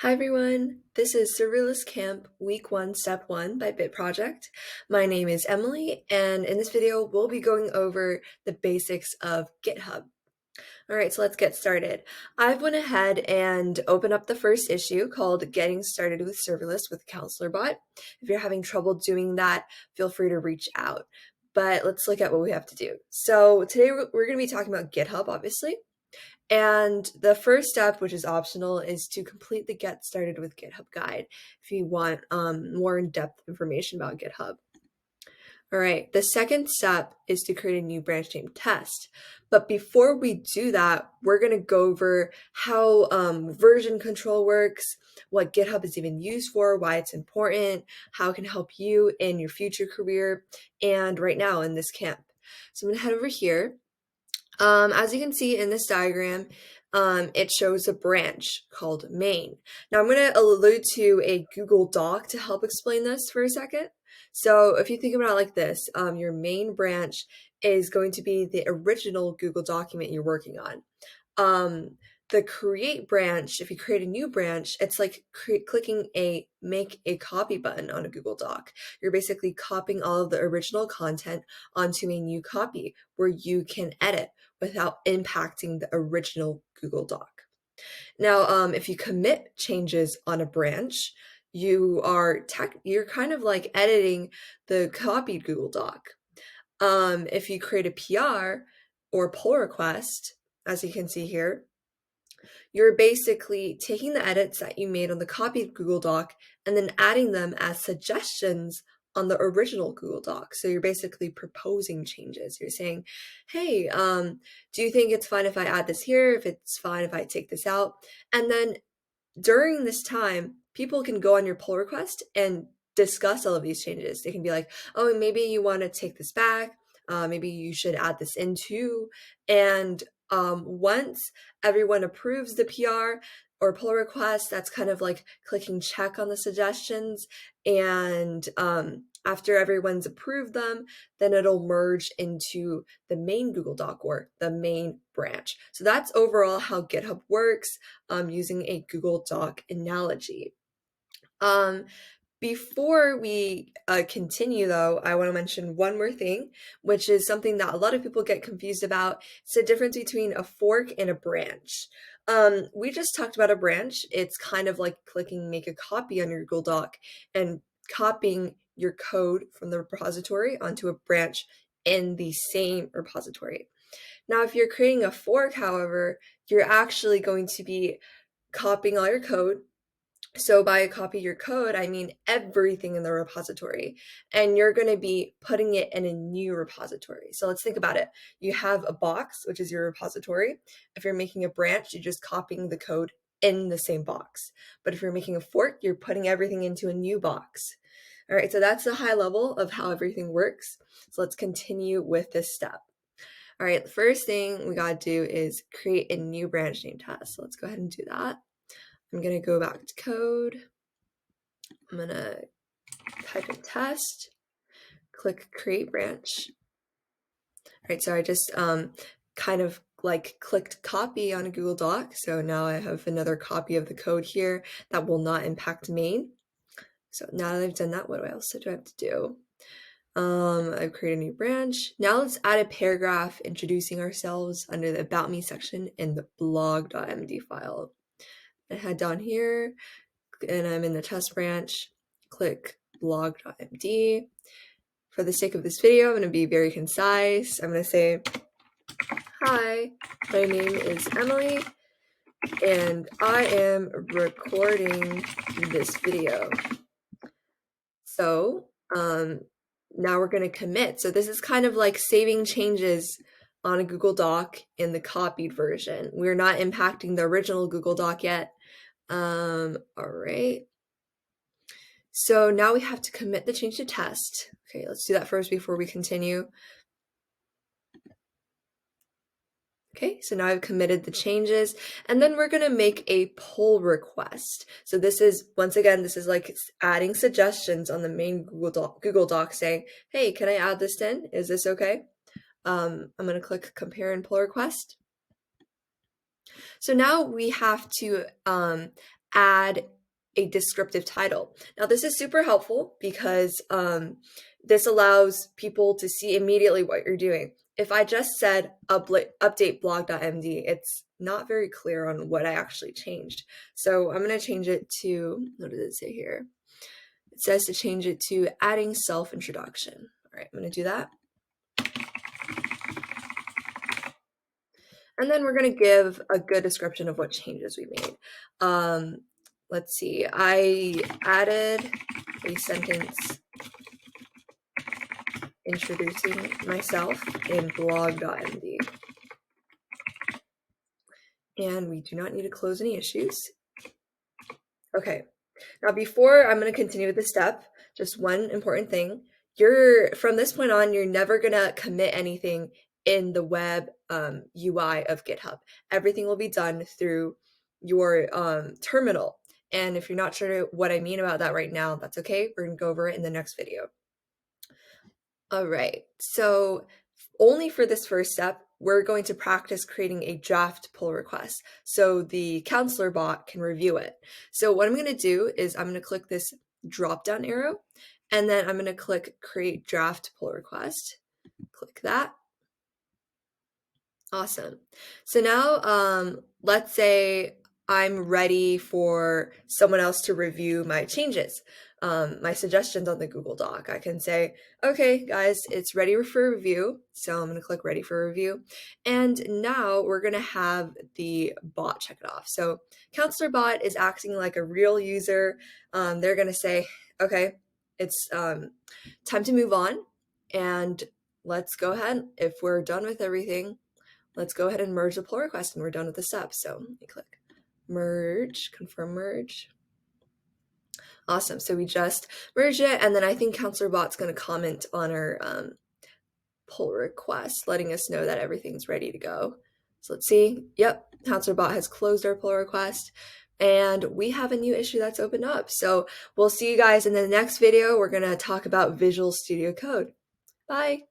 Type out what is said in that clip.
Hi everyone, this is Serverless Camp Week 1 Step 1 by Bit Project. My name is Emily, and in this video we'll be going over the basics of GitHub. Alright, so let's get started. I've went ahead and opened up the first issue called Getting Started with Serverless with Counselor Bot. If you're having trouble doing that, feel free to reach out. But let's look at what we have to do. So today we're going to be talking about GitHub, obviously. And the first step, which is optional, is to complete the Get Started with GitHub guide if you want more in-depth information about GitHub. All right, the second step is to create a new branch name test. But before we do that, we're going to go over how version control works, what GitHub is even used for, why it's important, how it can help you in your future career, and right now in this camp. So I'm going to head over here. As you can see in this diagram, it shows a branch called main. Now I'm going to allude to a Google Doc to help explain this for a second. So if you think about it like this, your main branch is going to be the original Google document you're working on. The create branch, if you create a new branch, it's like clicking a make a copy button on a Google Doc. You're basically copying all of the original content onto a new copy where you can edit without impacting the original Google Doc. Now, if you commit changes on a branch, you're kind of like editing the copied Google Doc. If you create a PR or pull request, as you can see here, you're basically taking the edits that you made on the copied Google Doc and then adding them as suggestions on the original Google Doc. So you're basically proposing changes. You're saying, hey, do you think it's fine if I add this here? If it's fine if I take this out? And then during this time, people can go on your pull request and discuss all of these changes. They can be like, oh, maybe you want to take this back. Maybe you should add this in too. And once everyone approves the PR or pull request, that's kind of like clicking check on the suggestions. And after everyone's approved them, then it'll merge into the main Google Doc or the main branch. So that's overall how GitHub works using a Google Doc analogy. Before we continue, though, I want to mention one more thing, which is something that a lot of people get confused about. It's the difference between a fork and a branch. We just talked about a branch. It's kind of like clicking make a copy on your Google Doc and copying your code from the repository onto a branch in the same repository. Now, if you're creating a fork, however, you're actually going to be copying all your code. So by copy your code, I mean everything in the repository, and you're going to be putting it in a new repository. So let's think about it. You have a box, which is your repository. If you're making a branch, you're just copying the code in the same box. But if you're making a fork, you're putting everything into a new box. All right, so that's the high level of how everything works. So let's continue with this step. All right, the first thing we got to do is create a new branch name test. So let's go ahead and do that. I'm going to go back to code. I'm going to type in test, click create branch. All right, so I just kind of like clicked copy on a Google Doc. So now I have another copy of the code here that will not impact main. So now that I've done that, what else do I have to do? I've created a new branch. Now let's add a paragraph introducing ourselves under the About Me section in the blog.md file. I head down here and I'm in the test branch, click blog.md. For the sake of this video, I'm going to be very concise. I'm going to say, hi, my name is Emily, and I am recording this video. So now we're going to commit. So this is kind of like saving changes on a Google Doc in the copied version. We're not impacting the original Google Doc yet. All right. So now we have to commit the change to test. Okay, let's do that first before we continue. Okay, so now I've committed the changes, and then we're gonna make a pull request. So this is, once again, this is like adding suggestions on the main Google Doc saying, hey, can I add this in? Is this okay? I'm gonna click compare and pull request. So now we have to add a descriptive title. Now this is super helpful because this allows people to see immediately what you're doing. If I just said update blog.md, it's not very clear on what I actually changed. So I'm going to change it to, what does it say here? It says to change it to adding self-introduction. All right, I'm going to do that. And then we're going to give a good description of what changes we made. Let's see, I added a sentence introducing myself in blog.md. And we do not need to close any issues. Okay, now before I'm going to continue with the step, just one important thing. From this point on, you're never going to commit anything in the web UI of GitHub. Everything will be done through your terminal. And if you're not sure what I mean about that right now, that's okay. We're going to go over it in the next video. All right, so only for this first step, we're going to practice creating a draft pull request so the counselor bot can review it. So what I'm going to do is I'm going to click this drop down arrow, and then I'm going to click create draft pull request. Click that. Awesome. So now let's say I'm ready for someone else to review my changes, my suggestions on the Google Doc. I can say, okay, guys, it's ready for review. So I'm going to click ready for review. And now we're going to have the bot check it off. So Counselor Bot is acting like a real user. They're going to say, okay, it's time to move on. And let's go ahead. If we're done with everything, let's go ahead and merge the pull request and we're done with the step. So let me click merge, confirm merge. Awesome. So we just merged it. And then I think Counselor Bot's going to comment on our pull request, letting us know that everything's ready to go. So let's see. Yep. Counselor Bot has closed our pull request and we have a new issue that's opened up. So we'll see you guys in the next video. We're going to talk about Visual Studio Code. Bye.